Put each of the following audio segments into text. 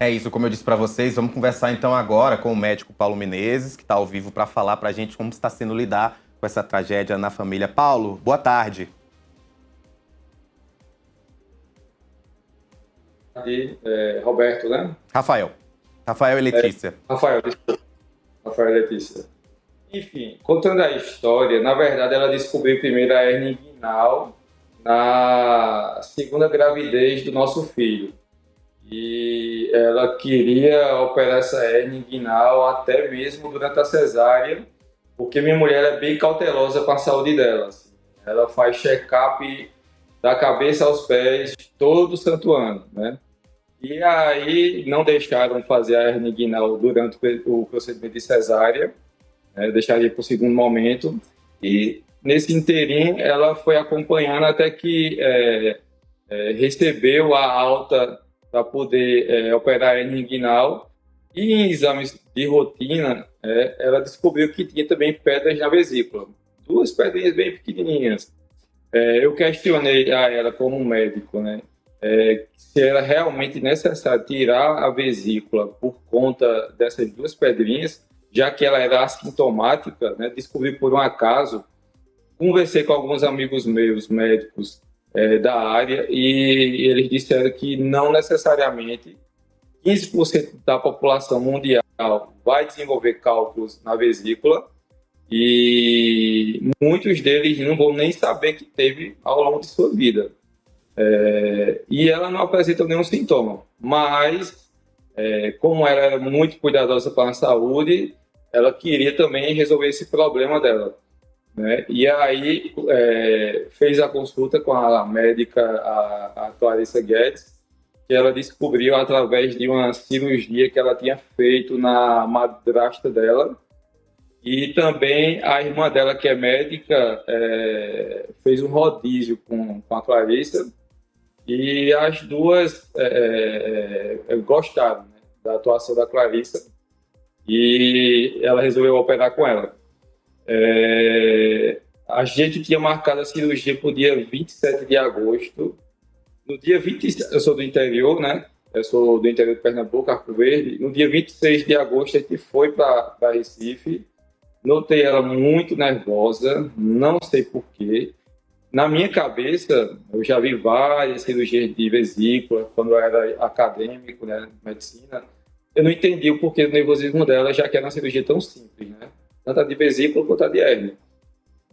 É isso, como eu disse para vocês, vamos conversar então agora com o médico Paulo Menezes, que está ao vivo para falar para a gente como está sendo lidar com essa tragédia na família. Paulo, boa tarde. Roberto, né? Rafael. Rafael e Letícia. Rafael, Rafael e Letícia. Enfim, contando a história, na verdade ela descobriu primeiro a hernia inguinal na segunda gravidez do nosso filho. E ela queria operar essa hernia inguinal até mesmo durante a cesárea, porque minha mulher é bem cautelosa com a saúde dela. Assim. Ela faz check-up da cabeça aos pés todo santo ano, né? E aí não deixaram fazer a hernia inguinal durante o procedimento de cesárea, deixaria para o segundo momento. E nesse interim ela foi acompanhando até que recebeu a alta para poder operar a hernia inguinal. E em exames de rotina, ela descobriu que tinha também pedras na vesícula, duas pedrinhas bem pequenininhas. Eu questionei a ela como médico, né? Se era realmente necessário tirar a vesícula por conta dessas duas pedrinhas, já que ela era assintomática, né? Descobri por um acaso, conversei com alguns amigos meus, médicos da área, e eles disseram que não necessariamente 15% da população mundial vai desenvolver cálculos na vesícula, e muitos deles não vão nem saber que teve ao longo de sua vida. E ela não apresenta nenhum sintoma, mas como ela era muito cuidadosa com a saúde, ela queria também resolver esse problema dela, né? E aí fez a consulta com a médica, a Clarissa Guedes, que ela descobriu através de uma cirurgia que ela tinha feito na madrasta dela. E também a irmã dela, que é médica, fez um rodízio com a Clarissa, e as duas gostaram, né, da atuação da Clarissa, e ela resolveu operar com ela. A gente tinha marcado a cirurgia para o dia 27 de agosto. No dia 20, eu sou do interior, né? Eu sou do interior de Pernambuco, Arco Verde. No dia 26 de agosto, a gente foi para Recife. Notei ela muito nervosa, não sei porquê. Na minha cabeça, eu já vi várias cirurgias de vesícula, quando eu era acadêmico, né, medicina. Eu não entendi o porquê do nervosismo dela, já que era uma cirurgia tão simples, né? Tanto a de vesícula quanto a de hérnia.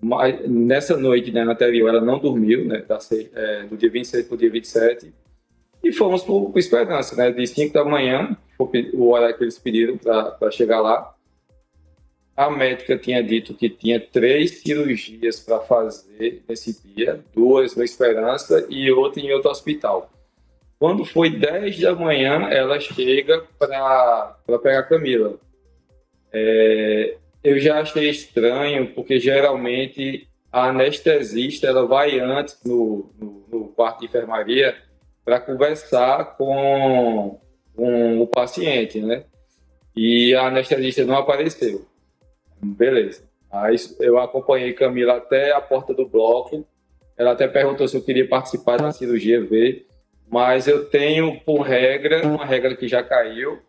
Mas nessa noite, né, anterior, ela não dormiu, né, do dia 26 para o dia 27, e fomos por Esperança, né, de 5 da manhã, foi o horário que eles pediram para chegar lá. A médica tinha dito que tinha 3 cirurgias para fazer nesse dia, 2 no Esperança e outra em outro hospital. Quando foi 10 da manhã, ela chega para pegar a Camila. Eu já achei estranho, porque geralmente a anestesista ela vai antes no quarto de enfermaria para conversar com o paciente, né? E a anestesista não apareceu. Beleza. Aí eu acompanhei Camila até a porta do bloco. Ela até perguntou se eu queria participar da cirurgia, ver. Mas eu tenho, por regra, uma regra que já caiu,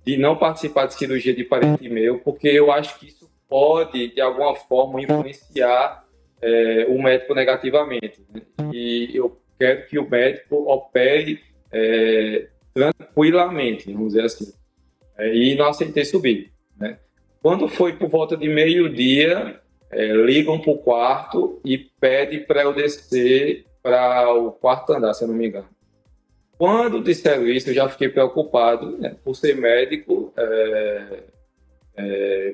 de não participar de cirurgia de parente meu, porque eu acho que isso pode, de alguma forma, influenciar o médico negativamente, né? E eu quero que o médico opere tranquilamente, vamos dizer assim. E não aceitei subir, né? Quando foi por volta de meio-dia, ligam para o quarto e pedem para eu descer para o quarto andar, se eu não me engano. Quando disseram isso, eu já fiquei preocupado, né? Por ser médico,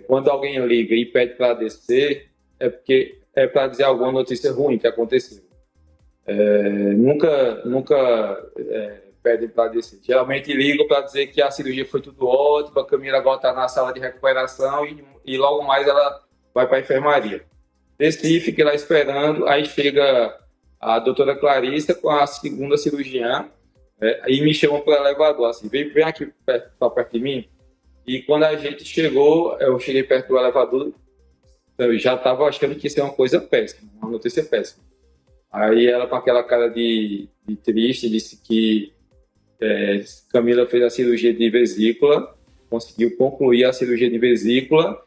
quando alguém liga e pede para descer, é porque é para dizer alguma notícia ruim que aconteceu. Nunca pedem para descer. Geralmente ligam para dizer que a cirurgia foi tudo ótimo, a Camila agora está na sala de recuperação e logo mais ela vai para a enfermaria. Desci, fiquei lá esperando, aí chega a doutora Clarissa com a segunda cirurgiã, aí me chamam para o elevador, assim, vem aqui para perto de mim. E quando a gente chegou, eu cheguei perto do elevador, eu já estava achando que isso é uma coisa péssima, uma notícia péssima. Aí ela, com aquela cara de triste, disse que Camila fez a cirurgia de vesícula, conseguiu concluir a cirurgia de vesícula,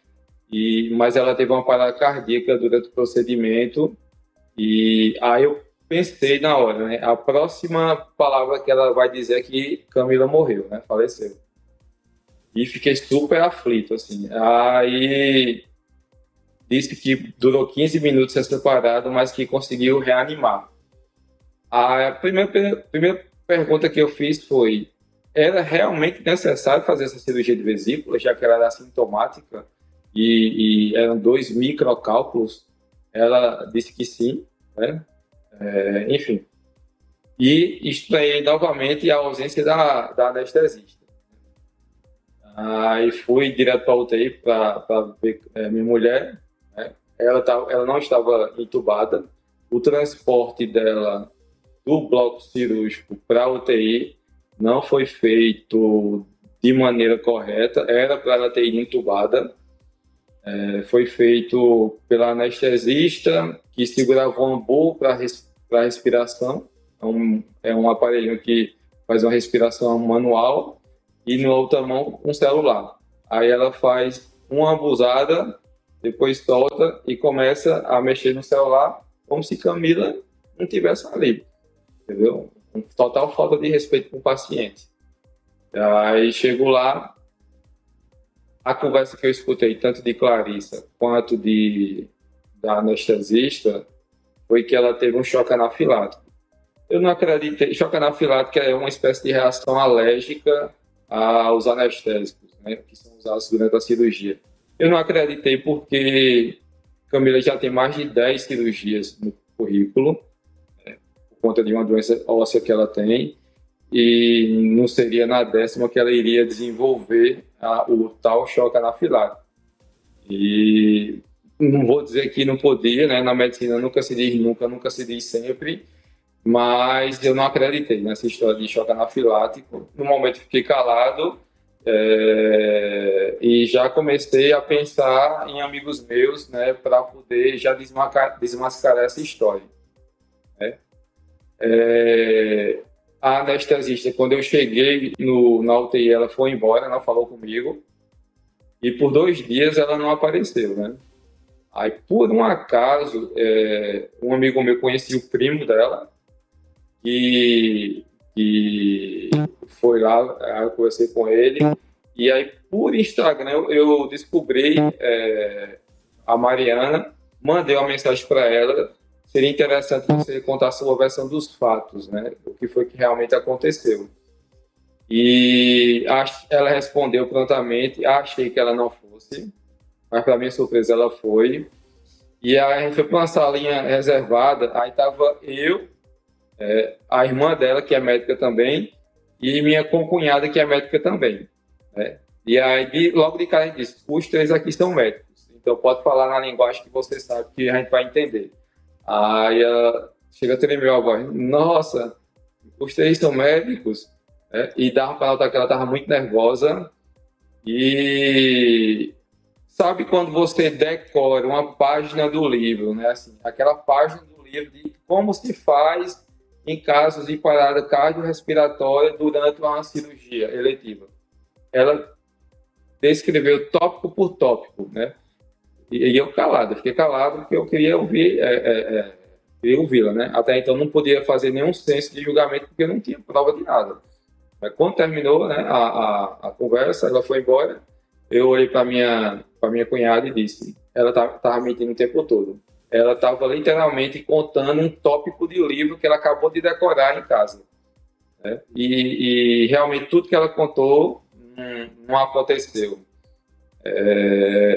mas ela teve uma parada cardíaca durante o procedimento. E aí eu pensei na hora, né? A próxima palavra que ela vai dizer é que Camila morreu, né? Faleceu. E fiquei super aflito, assim. Aí disse que durou 15 minutos essa parada, mas que conseguiu reanimar. A primeira pergunta que eu fiz foi: era realmente necessário fazer essa cirurgia de vesícula, já que ela era assintomática e eram 2 microcálculos? Ela disse que sim, né? Enfim. E estranhei novamente a ausência da anestesista. Aí fui direto para a UTI para ver minha mulher, né? Ela não estava entubada. O transporte dela do bloco cirúrgico para a UTI não foi feito de maneira correta. Era para ela ter ido entubada. Foi feito pela anestesista, que segurava um ambu para respiração. É um aparelho que faz uma respiração manual, e na outra mão um celular. Aí ela faz uma ambuzada, depois solta e começa a mexer no celular como se Camila não tivesse ali, entendeu? Total falta de respeito com o paciente. Aí chego lá, a conversa que eu escutei tanto de Clarissa quanto da anestesista foi que ela teve um choque anafilático. Eu não acreditei. Choque anafilático é uma espécie de reação alérgica aos anestésicos, né, que são usados durante a cirurgia. Eu não acreditei porque Camila já tem mais de 10 cirurgias no currículo, por conta de uma doença óssea que ela tem, e não seria na 10ª que ela iria desenvolver o tal choque anafilático. E não vou dizer que não podia, né? Na medicina nunca se diz nunca, nunca se diz sempre, mas eu não acreditei nessa história de choque anafilático. No momento fiquei calado e já comecei a pensar em amigos meus, né, para poder já desmascarar essa história, né? A anestesista, quando eu cheguei na UTI, ela foi embora, não falou comigo, e por 2 dias ela não apareceu, né? Aí, por um acaso, um amigo meu conhecia o primo dela, que foi lá, eu conversei com ele, e aí por Instagram eu descobri a Mariana, mandei uma mensagem para ela: seria interessante você contar a sua versão dos fatos, né? O que foi que realmente aconteceu. E ela respondeu prontamente, achei que ela não fosse, mas para minha surpresa ela foi. E aí a gente foi para uma salinha reservada, aí estava eu, a irmã dela, que é médica também, e minha concunhada, que é médica também, né? E aí, logo de cara, a gente disse: os 3 aqui são médicos, então pode falar na linguagem que você sabe que a gente vai entender. Aí ela chega a tremer a voz: nossa, os 3 são médicos? E dava para notar que ela estava muito nervosa. E sabe quando você decora uma página do livro, né? Assim, aquela página do livro de como se faz em casos de parada cardiorrespiratória durante uma cirurgia eletiva. Ela descreveu tópico por tópico, né? E eu fiquei calado porque eu queria ouvi-la, né? Até então não podia fazer nenhum senso de julgamento porque não tinha prova de nada. Mas quando terminou, né, a conversa, ela foi embora. Eu olhei para minha cunhada e disse: ela estava mentindo o tempo todo. Ela estava literalmente contando um tópico de livro que ela acabou de decorar em casa, né? E realmente tudo que ela contou não aconteceu.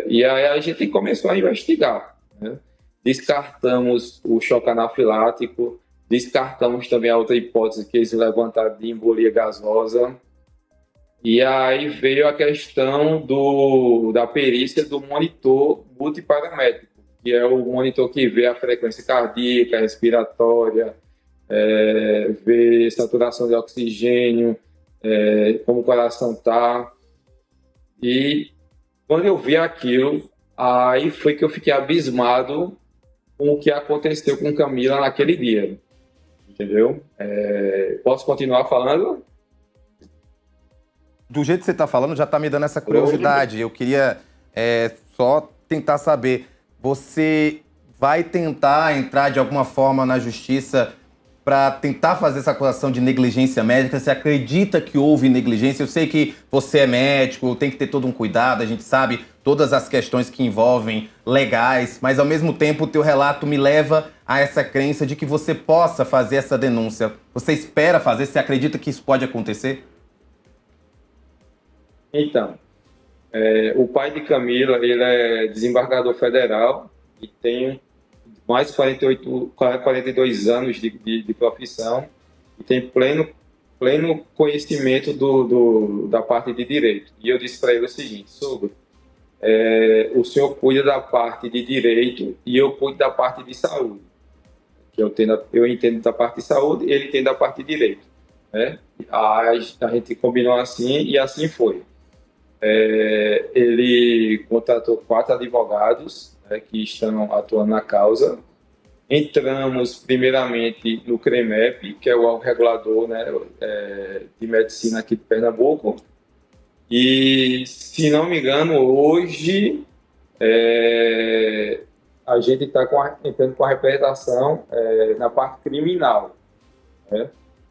E aí a gente começou a investigar, né? Descartamos o choque anafilático, descartamos também a outra hipótese que eles levantaram de embolia gasosa. E aí veio a questão da perícia do monitor multiparamétrico, que é o monitor que vê a frequência cardíaca, respiratória, vê saturação de oxigênio, como o coração está. E quando eu vi aquilo, aí foi que eu fiquei abismado com o que aconteceu com Camila naquele dia, entendeu? Posso continuar falando? do jeito que você está falando, já está me dando essa curiosidade. Eu queria só tentar saber, você vai tentar entrar de alguma forma na justiça para tentar fazer essa acusação de negligência médica? Você acredita que houve negligência? Eu sei que você é médico, tem que ter todo um cuidado, a gente sabe todas as questões que envolvem legais, mas ao mesmo tempo o teu relato me leva a essa crença de que você possa fazer essa denúncia. Você espera fazer? Você acredita que isso pode acontecer? Então, o pai de Camila, ele é desembargador federal e tem mais de 42 anos de profissão e tem pleno conhecimento da parte de direito. E eu disse para ele o seguinte: sogro, o senhor cuida da parte de direito e eu cuido da parte de saúde. Que eu entendo da parte de saúde, ele entende da parte de direito. Né? A gente combinou assim e assim foi. Ele contratou 4 advogados, né, que estão atuando na causa. Entramos primeiramente no CREMEP, que é o regulador, né, de medicina aqui de Pernambuco. E, se não me engano, hoje a gente está entrando com a representação na parte criminal. Né?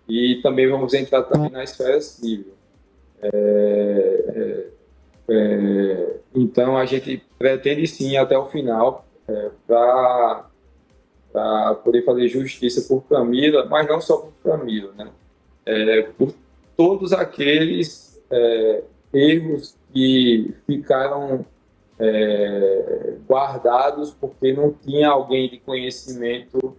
E também vamos entrar também na esfera civil. Então, a gente pretende sim até o final para poder fazer justiça por Camila, mas não só por Camila, né? Por todos aqueles erros que ficaram guardados porque não tinha alguém de conhecimento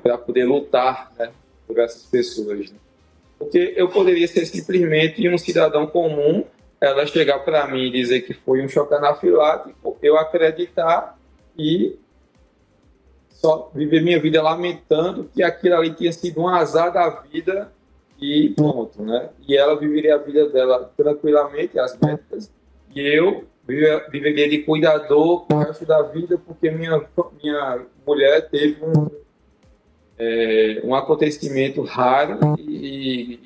para poder lutar, né, por essas pessoas. Né? Porque eu poderia ser simplesmente um cidadão comum, ela chegar para mim e dizer que foi um choque anafilático, eu acreditar e só viver minha vida lamentando que aquilo ali tinha sido um azar da vida e pronto, né? E ela viveria a vida dela tranquilamente, as médicas, e eu viveria de cuidador o resto da vida porque minha mulher teve um acontecimento raro e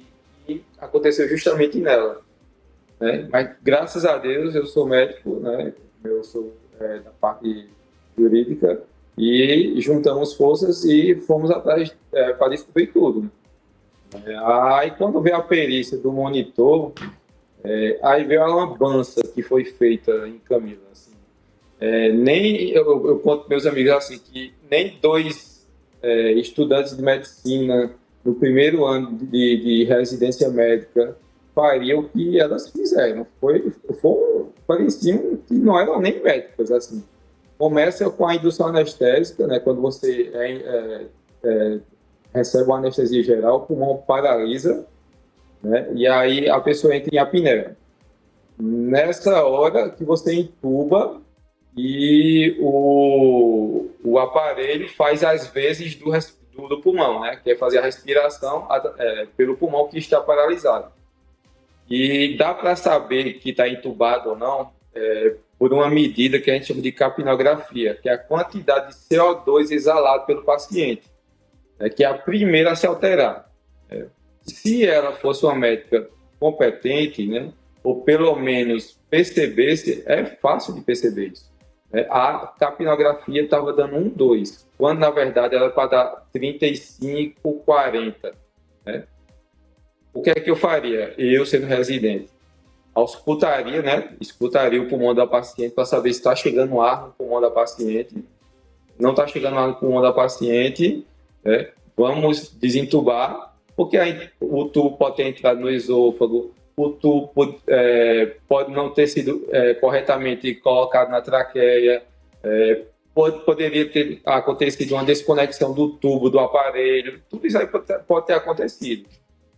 aconteceu justamente nela. Né? Mas, graças a Deus, eu sou médico, né? Eu sou da parte jurídica, e juntamos forças e fomos atrás para descobrir tudo. Aí, quando veio a perícia do monitor, aí veio a lambança que foi feita em Camila. Assim. Nem eu conto para meus amigos assim, que nem 2 estudantes de medicina no primeiro ano de residência médica fariam o que elas fizeram. Pareciam que não eram nem médicas. Assim. Começa com a indução anestésica, né? Quando você recebe uma anestesia geral, o pulmão paralisa, né? E aí a pessoa entra em apneia. Nessa hora que você entuba e o aparelho faz as vezes do pulmão, né? Que é fazer a respiração pelo pulmão que está paralisado. E dá para saber que está entubado ou não por uma medida que a gente chama de capnografia, que é a quantidade de CO2 exalado pelo paciente, que é a primeira a se alterar. Se ela fosse uma médica competente, né, ou pelo menos percebesse, é fácil de perceber isso. A capnografia estava dando 1,2, quando na verdade ela era para dar 35, 40. Né? O que é que eu faria? Eu, sendo residente, auscultaria, né? Escutaria o pulmão da paciente para saber se está chegando ar no pulmão da paciente. Não está chegando ar no pulmão da paciente, né? Vamos desentubar, porque aí o tubo pode ter entrado no esôfago, o tubo pode não ter sido corretamente colocado na traqueia, poderia ter acontecido uma desconexão do tubo do aparelho, tudo isso aí pode ter acontecido.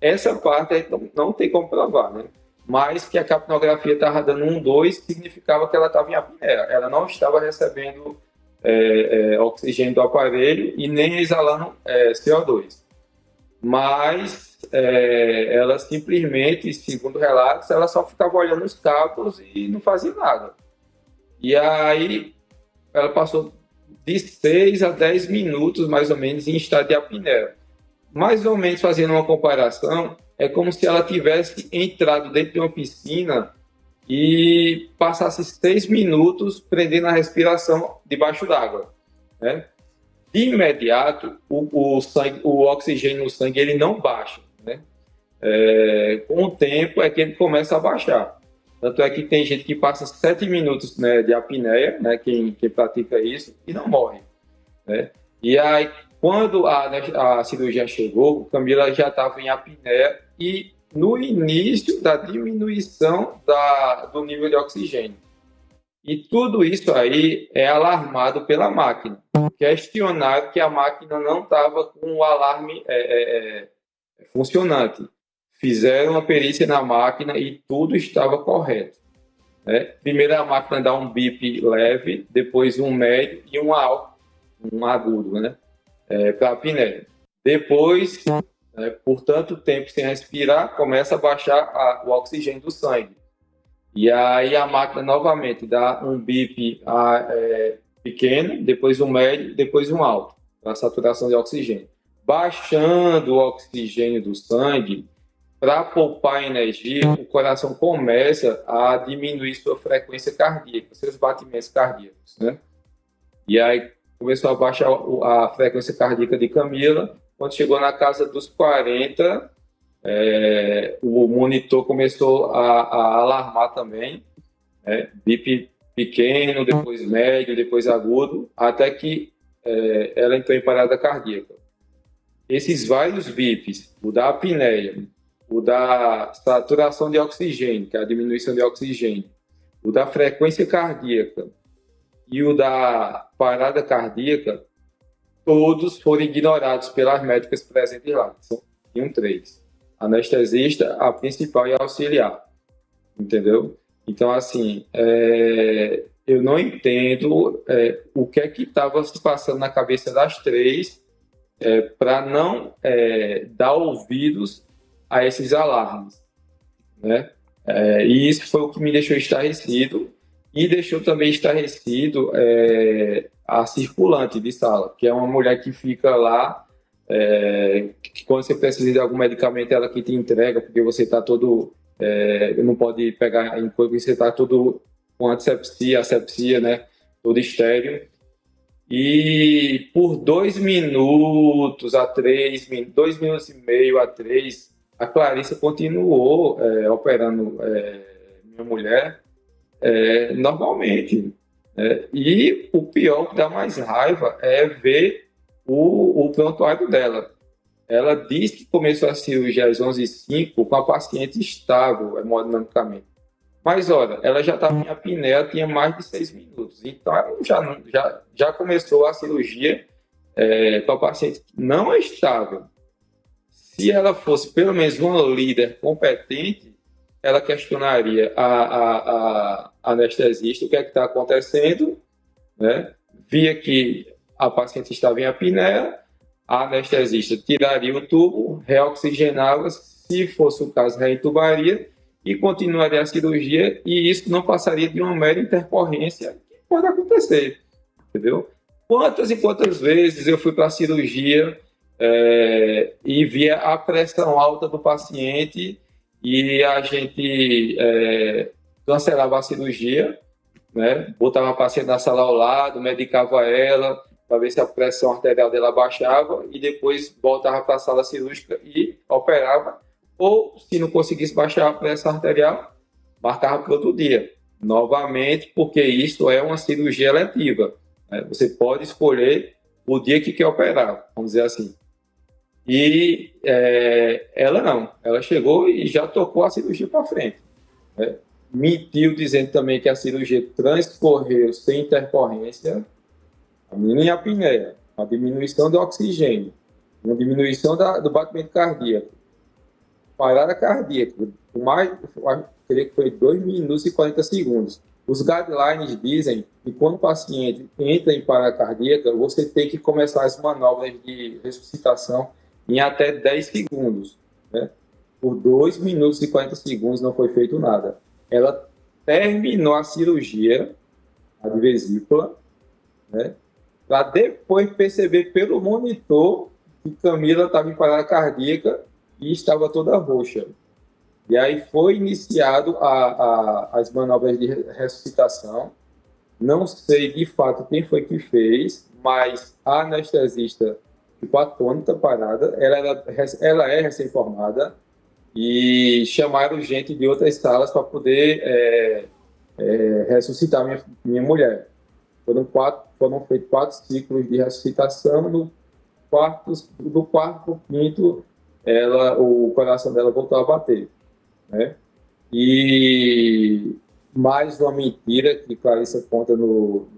Essa parte não tem como provar, né? Mas que a capnografia estava dando 1,2 significava que ela estava em apneia. Ela não estava recebendo oxigênio do aparelho e nem exalando CO2. Mas ela simplesmente, segundo relatos, ela só ficava olhando os cabos e não fazia nada. E aí ela passou de 6 a 10 minutos, mais ou menos, em estado de apneia. Mais ou menos fazendo uma comparação, é como se ela tivesse entrado dentro de uma piscina e passasse 6 minutos prendendo a respiração debaixo d'água, né? De imediato, o oxigênio no sangue ele não baixa, né? Com o tempo é que ele começa a baixar. Tanto é que tem gente que passa 7 minutos, né, de apneia, né, quem pratica isso, e não morre, né? E aí, quando a cirurgia chegou, Camila já estava em apneia e no início da diminuição do nível de oxigênio. E tudo isso aí é alarmado pela máquina. Questionaram que a máquina não estava com o alarme funcionante. Fizeram uma perícia na máquina e tudo estava correto, né? Primeiro a máquina dá um bip leve, depois um médio e um alto, um agudo, né? Para a apneia. Depois, por tanto tempo sem respirar, começa a baixar o oxigênio do sangue. E aí a máquina novamente dá um bip pequeno, depois um médio, depois um alto, para a saturação de oxigênio. Baixando o oxigênio do sangue, para poupar energia, o coração começa a diminuir sua frequência cardíaca, seus batimentos cardíacos, né? E aí começou a baixar a frequência cardíaca de Camila. Quando chegou na casa dos 40, o monitor começou a alarmar também, né? Bip pequeno, depois médio, depois agudo, até que ela entrou em parada cardíaca. Esses vários bips, o da apneia, o da saturação de oxigênio, que é a diminuição de oxigênio, o da frequência cardíaca e o da parada cardíaca, todos foram ignorados pelas médicas presentes lá. Tinham 3. Anestesista, a principal e a auxiliar. Entendeu? Então, assim, eu não entendo o que é que estava se passando na cabeça das 3 para não dar ouvidos a esses alarmes, né? E isso foi o que me deixou estarrecido e deixou também estarrecido a circulante de sala, que é uma mulher que fica lá, que quando você precisa de algum medicamento, ela que te entrega, porque você está todo... não pode pegar em coisa, você está todo com asepsia, né? Todo estéril. E por 2 minutos a 3, 2 minutos e meio a 3, a Clarissa continuou operando minha mulher normalmente. E o pior, que dá mais raiva, é ver o prontuário dela. Ela disse que começou a cirurgia às 11h05 com a paciente estável hemodinamicamente. Mas, olha, ela já estava em apneia, tinha mais de 6 minutos. Então, ela já começou a cirurgia com a paciente não estável. Se ela fosse pelo menos uma líder competente, ela questionaria a anestesista o que é que está acontecendo, né? Via que a paciente estava em apneia, a anestesista tiraria o tubo, reoxigenava, se fosse o caso, reintubaria e continuaria a cirurgia, e isso não passaria de uma mera intercorrência que pode acontecer, entendeu? Quantas e quantas vezes eu fui para a cirurgia e via a pressão alta do paciente e a gente cancelava a cirurgia, né? Botava a paciente na sala ao lado, medicava ela para ver se a pressão arterial dela baixava e depois voltava para a sala cirúrgica e operava. Ou, se não conseguisse baixar a pressão arterial, marcava para outro dia. Novamente, porque isso é uma cirurgia eletiva, né? Você pode escolher o dia que quer operar, vamos dizer assim. E ela não. Ela chegou e já tocou a cirurgia para frente, né? Mentiu dizendo também que a cirurgia transcorreu sem intercorrência. A menina em apneia, uma diminuição do oxigênio, uma diminuição do batimento cardíaco, parada cardíaca, creio que foi 2 minutos e 40 segundos. Os guidelines dizem que quando o paciente entra em parada cardíaca, você tem que começar as manobras de ressuscitação em até 10 segundos, né? Por 2 minutos e 40 segundos não foi feito nada. Ela terminou a cirurgia, a de vesícula, né? Para depois perceber pelo monitor que Camila estava em parada cardíaca e estava toda roxa. E aí foi iniciado as manobras de ressuscitação. Não sei de fato quem foi que fez, mas a anestesista ficou atônita, parada. Ela é recém-formada e chamaram gente de outras salas para poder ressuscitar minha mulher. Foram feitos 4 ciclos de ressuscitação. Do quarto para o quinto, o coração dela voltou a bater, né? E mais uma mentira que Clarissa conta no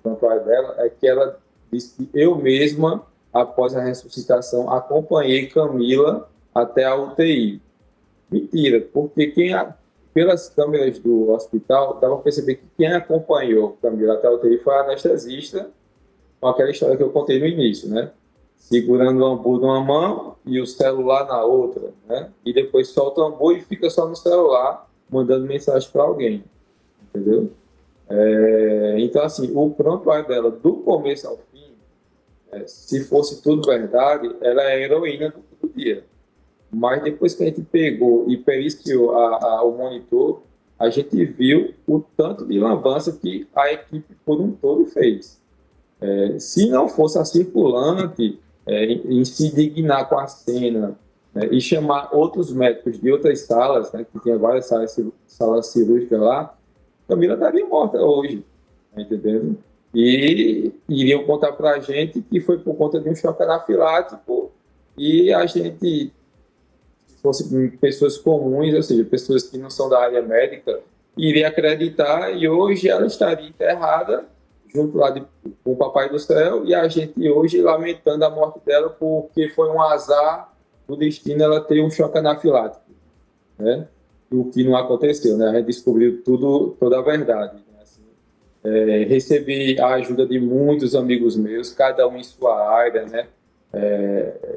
prontuário dela é que ela disse que eu mesma, após a ressuscitação, acompanhei Camila até a UTI. Mentira, porque pelas câmeras do hospital, dava para perceber que quem acompanhou Camila até a UTI foi a anestesista, com aquela história que eu contei no início, né? Segurando o ambu numa mão e o celular na outra, né? E depois solta o ambu e fica só no celular, mandando mensagem para alguém, entendeu? Então, assim, o prontuário dela, do começo ao fim, se fosse tudo verdade, ela é a heroína do dia. Mas depois que a gente pegou e periciou o monitor, a gente viu o tanto de lambança que a equipe por um todo fez. Se não fosse a circulante em se dignar com a cena, né, e chamar outros médicos de outras salas, né, que tinha várias salas cirúrgicas lá, Camila estaria morta hoje, tá entendendo? E iriam contar para a gente que foi por conta de um choque anafilático e a gente, se fosse pessoas comuns, ou seja, pessoas que não são da área médica, iria acreditar e hoje ela estaria enterrada junto lá com o Papai do Céu e a gente hoje lamentando a morte dela porque foi um azar do destino ela ter um choque anafilático, né? O que não aconteceu, né? A gente descobriu toda a verdade, né? Assim, recebi a ajuda de muitos amigos meus, cada um em sua área, né?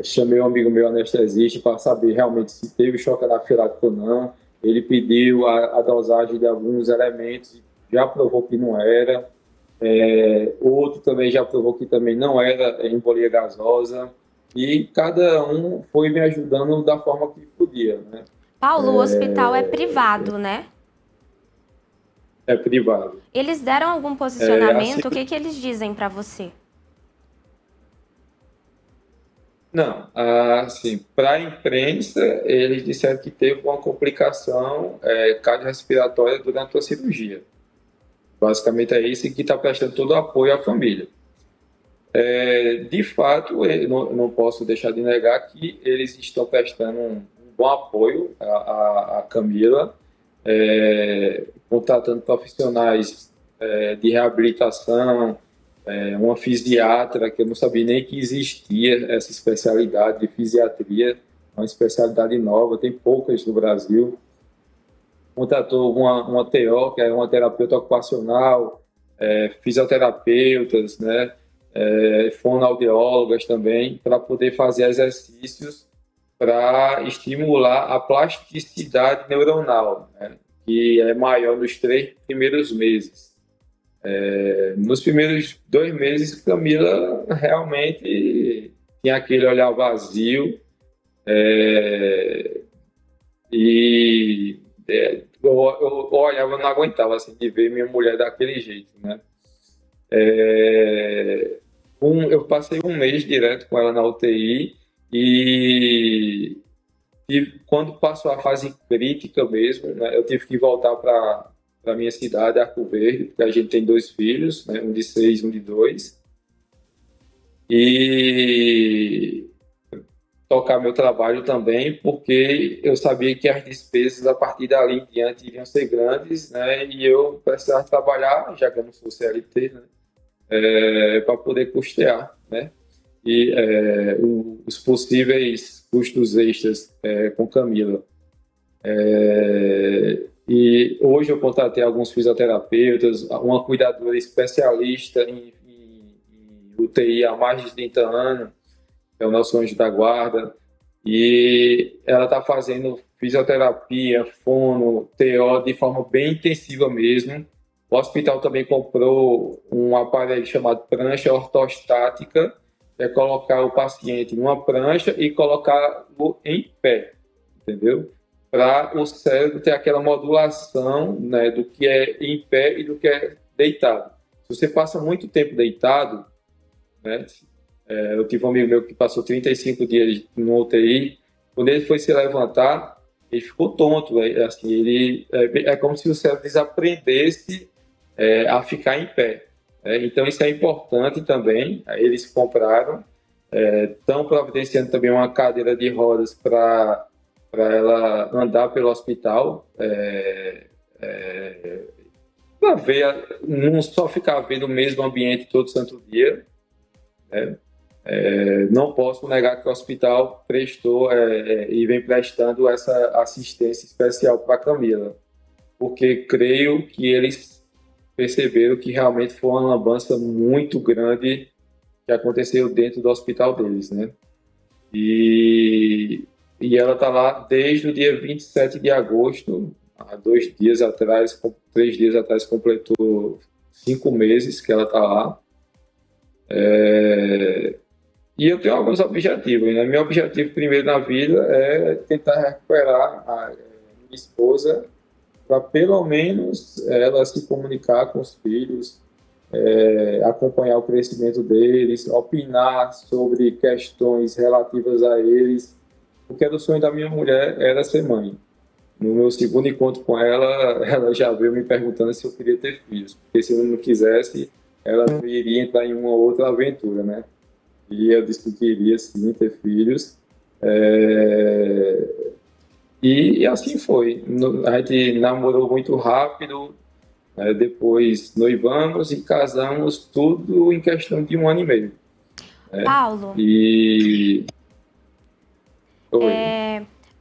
Chamei um amigo meu anestesista para saber realmente se teve choque anafilático ou não. Ele pediu a dosagem de alguns elementos e já provou que não era. Outro também já provou que também não era embolia gasosa. E cada um foi me ajudando da forma que podia, né? Paulo, o hospital é privado, né? É privado. Eles deram algum posicionamento? Assim, o que eles dizem para você? Não, assim, para a imprensa, eles disseram que teve uma complicação cardiorrespiratória durante a cirurgia. Basicamente é isso, e que está prestando todo o apoio à família. De fato, eu não posso deixar de negar que eles estão prestando um bom apoio à Camila, contratando profissionais de reabilitação, uma fisiatra, que eu não sabia nem que existia essa especialidade de fisiatria, uma especialidade nova, tem poucas no Brasil. Contratou uma TO, que é uma terapeuta ocupacional, fisioterapeutas, né? Fonoaudiólogas também, para poder fazer exercícios para estimular a plasticidade neuronal, né? Que é maior nos 3 primeiros meses. Nos primeiros 2 meses, Camila realmente tinha aquele olhar vazio eu olhava, não aguentava assim, de ver minha mulher daquele jeito, né? Eu passei 1 mês direto com ela na UTI e quando passou a fase crítica mesmo, né, eu tive que voltar para a minha cidade, Arco Verde, porque a gente tem 2 filhos, né, um de 6, um de 2, e tocar meu trabalho também, porque eu sabia que as despesas a partir dali em diante iriam ser grandes, né, e eu precisava trabalhar, já que eu não sou CLT, né, para poder custear, né, e os possíveis custos extras com Camila. E hoje eu contratei alguns fisioterapeutas, uma cuidadora especialista em UTI há mais de 30 anos, é o nosso anjo da guarda, e ela está fazendo fisioterapia, fono, TO de forma bem intensiva mesmo. O hospital também comprou um aparelho chamado prancha ortostática, é colocar o paciente numa prancha e colocá-lo em pé, entendeu? Para o cérebro ter aquela modulação, né, do que é em pé e do que é deitado. Se você passa muito tempo deitado, né, eu tive um amigo meu que passou 35 dias no UTI, quando ele foi se levantar, ele ficou tonto, assim, é como se o cérebro desaprendesse a ficar em pé. Então, isso é importante também. Eles compraram, estão providenciando também uma cadeira de rodas para ela andar pelo hospital, para ver, não só ficar vendo o mesmo ambiente todo santo dia, né? Não posso negar que o hospital prestou e vem prestando essa assistência especial para a Camila, porque creio que eles perceberam que realmente foi uma lambança muito grande que aconteceu dentro do hospital deles, né? E ela está lá desde o dia 27 de agosto, há 3 dias atrás, completou 5 meses que ela está lá. E eu tenho alguns objetivos, né? Meu objetivo primeiro na vida é tentar recuperar a minha esposa, para pelo menos ela se comunicar com os filhos, acompanhar o crescimento deles, opinar sobre questões relativas a eles, porque era o sonho da minha mulher era ser mãe. No meu segundo encontro com ela, ela já veio me perguntando se eu queria ter filhos, porque se eu não quisesse, ela iria entrar em uma outra aventura, né? E eu disse que queria sim ter filhos. E assim foi. A gente namorou muito rápido, depois noivamos e casamos, tudo em questão de 1 ano e meio. Paulo, E... Oi.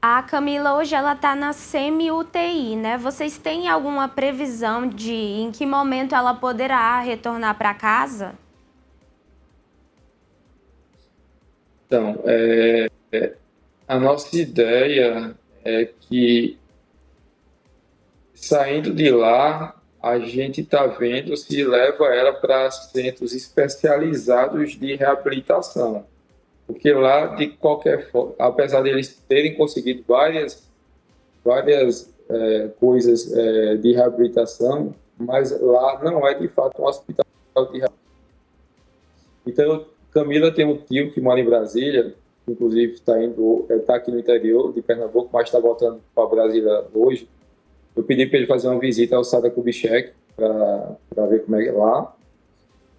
A Camila hoje ela tá na semi-UTI, né? Vocês têm alguma previsão de em que momento ela poderá retornar para casa? Então, a nossa ideia é que, saindo de lá, a gente está vendo se leva ela para centros especializados de reabilitação. Porque lá, de qualquer forma, apesar de eles terem conseguido várias coisas de reabilitação, mas lá não é de fato um hospital de reabilitação. Então, Camila tem um tio que mora em Brasília, que inclusive está aqui no interior de Pernambuco, mas está voltando para Brasília hoje. Eu pedi para ele fazer uma visita ao Sada Kubitschek para ver como é que é lá.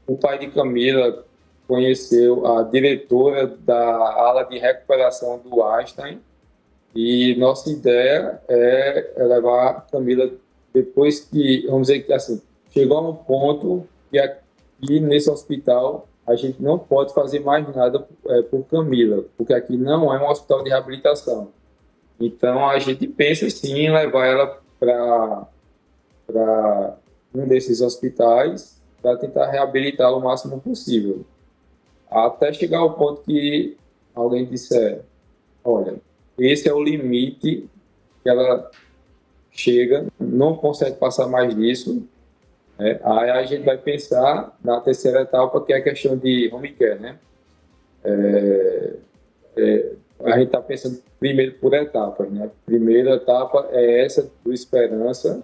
O pai de Camila conheceu a diretora da ala de recuperação do Einstein, e nossa ideia é levar a Camila depois que, vamos dizer que assim, chegou a um ponto que aqui nesse hospital a gente não pode fazer mais nada por Camila, porque aqui não é um hospital de reabilitação. Então a gente pensa sim em levar ela para um desses hospitais para tentar reabilitá-la o máximo possível, até chegar ao ponto que alguém disser, olha, esse é o limite que ela chega, não consegue passar mais disso, né? Aí a gente vai pensar na terceira etapa, que é a questão de home care, né? A gente está pensando primeiro por etapas, né? Primeira etapa é essa do Esperança,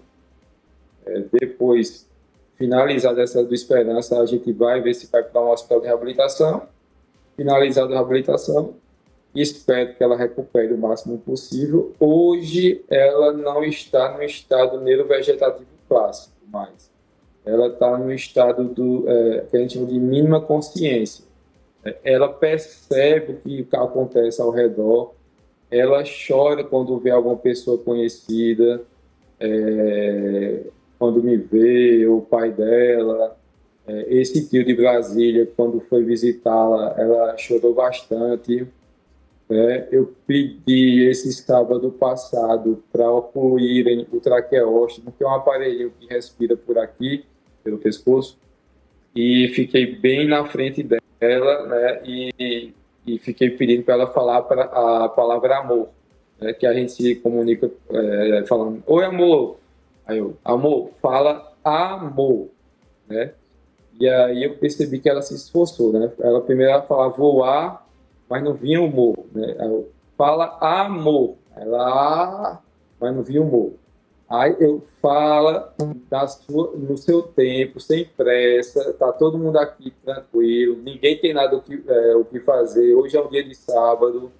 depois, finalizada essa do Esperança, a gente vai ver se vai para um hospital de reabilitação. Finalizada a reabilitação, espero que ela recupere o máximo possível. Hoje, ela não está no estado neurovegetativo clássico, mas ela está no estado que a gente chama de mínima consciência. Ela percebe o que acontece ao redor, ela chora quando vê alguma pessoa conhecida, quando me vê, o pai dela. Esse tio de Brasília, quando foi visitá-la, ela chorou bastante. Eu pedi esse sábado passado para ocluírem o traqueóstomo, que é um aparelho que respira por aqui, pelo pescoço, e fiquei bem na frente dela, né, e fiquei pedindo para ela falar a palavra amor, né, que a gente se comunica falando, oi amor, aí eu, amor, fala amor, né? E aí eu percebi que ela se esforçou, né? Ela primeiro ela falava voar, mas não vinha humor, né? Ela fala amor, ela mas não vinha humor. Aí eu fala no seu tempo, sem pressa, tá todo mundo aqui tranquilo, ninguém tem nada o que fazer, hoje é um dia de sábado,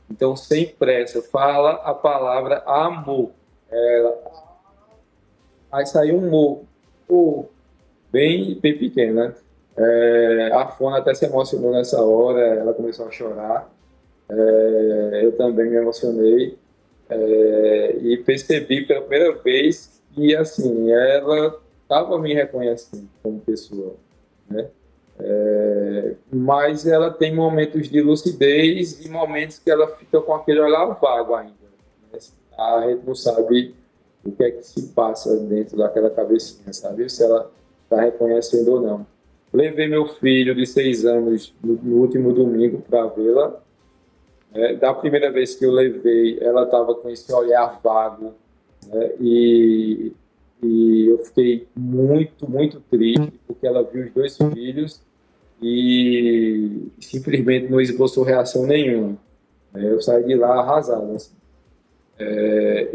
então sem pressa, fala a palavra amor. Aí saiu um mo, bem pequeno, né? A Fona até se emocionou nessa hora, ela começou a chorar, eu também me emocionei, e percebi pela primeira vez que, assim, ela estava me reconhecendo como pessoa, né? Mas ela tem momentos de lucidez e momentos que ela fica com aquele olhar vago ainda, né? A gente não sabe o que é que se passa dentro daquela cabecinha, sabe? Se ela está reconhecendo ou não. Levei meu filho de 6 anos no último domingo para vê-la. Da primeira vez que eu levei, ela estava com esse olhar vago, né? E eu fiquei muito triste, porque ela viu os 2 filhos e simplesmente não esboçou reação nenhuma. Eu saí de lá arrasado, assim.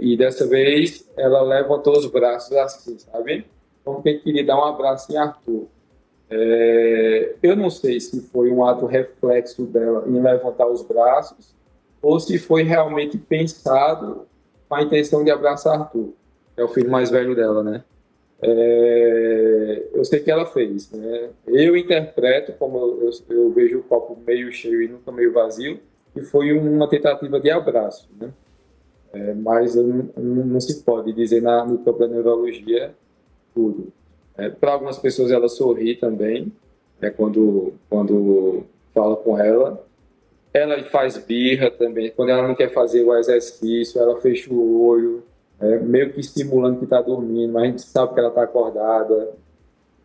E dessa vez ela levantou os braços assim, sabe? Como quem queria dar um abraço em Arthur. Eu não sei se foi um ato reflexo dela em levantar os braços ou se foi realmente pensado com a intenção de abraçar Arthur, que é o filho mais velho dela, né? Eu sei que ela fez, né? Eu interpreto, como eu vejo o copo meio cheio e nunca meio vazio, que foi uma tentativa de abraço, né? Mas não se pode dizer no campo da neurologia tudo. Para algumas pessoas ela sorri também, quando fala com ela. Ela faz birra também, quando ela não quer fazer o exercício, ela fecha o olho, meio que simulando que está dormindo, mas a gente sabe que ela está acordada,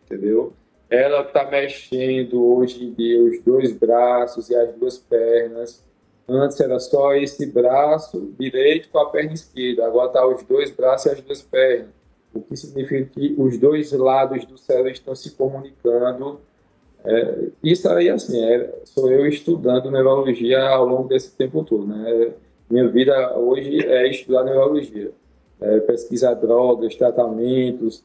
entendeu? Ela está mexendo hoje em dia os 2 braços e as 2 pernas. Antes era só esse braço direito com a perna esquerda, agora está os 2 braços e as 2 pernas, o que significa que os 2 lados do cérebro estão se comunicando. Isso aí, assim, sou eu estudando neurologia ao longo desse tempo todo, né? Minha vida hoje é estudar neurologia, pesquisar drogas, tratamentos,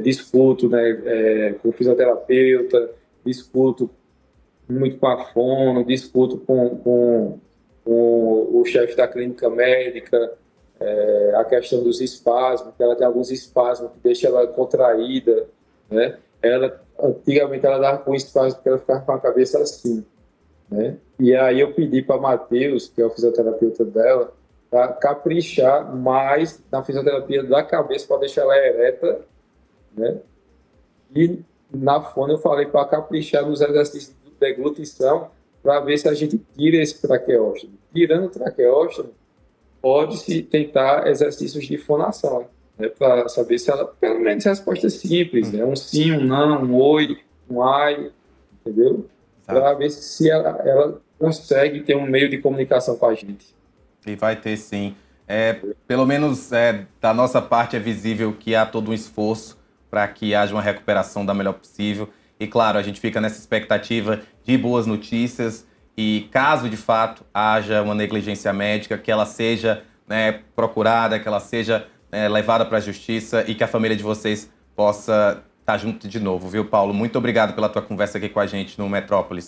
discuto, né, com fisioterapeuta, discuto muito com a fono, discuto com o chefe da clínica médica, a questão dos espasmos, que ela tem alguns espasmos que deixam ela contraída, né? Antigamente ela dava com espasmo porque ela ficava com a cabeça assim, né? E aí eu pedi para Matheus, que é o fisioterapeuta dela, para caprichar mais na fisioterapia da cabeça para deixar ela ereta, né? E na fono eu falei para caprichar nos exercícios de deglutição para ver se a gente tira esse traqueóstomo. Tirando o traqueóstomo, pode-se tentar exercícios de fonação, né, para saber se ela, pelo menos, respostas simples, né? Um sim, um não, um oi, um ai, entendeu? Para ver se ela consegue ter um meio de comunicação com a gente. E vai ter sim. Pelo menos da nossa parte é visível que há todo um esforço para que haja uma recuperação da melhor possível. E claro, a gente fica nessa expectativa de boas notícias e caso de fato haja uma negligência médica, que ela seja, né, procurada, que ela seja levada para a justiça e que a família de vocês possa estar junto de novo, viu, Paulo? Muito obrigado pela tua conversa aqui com a gente no Metrópolis.